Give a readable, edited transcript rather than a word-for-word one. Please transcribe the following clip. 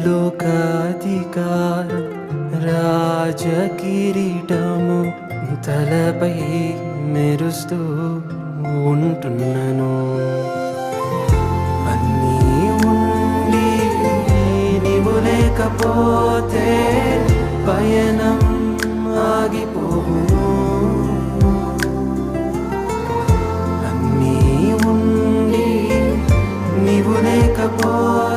లోకాధికార రాజకిరీటము తలపై మెరుస్తూ ఉంటున్నను. అన్నీ ఉండి నీవు లేకపోతే పయనం ఆగిపోవును. అన్నీ ఉండి నీవు లేకపోతే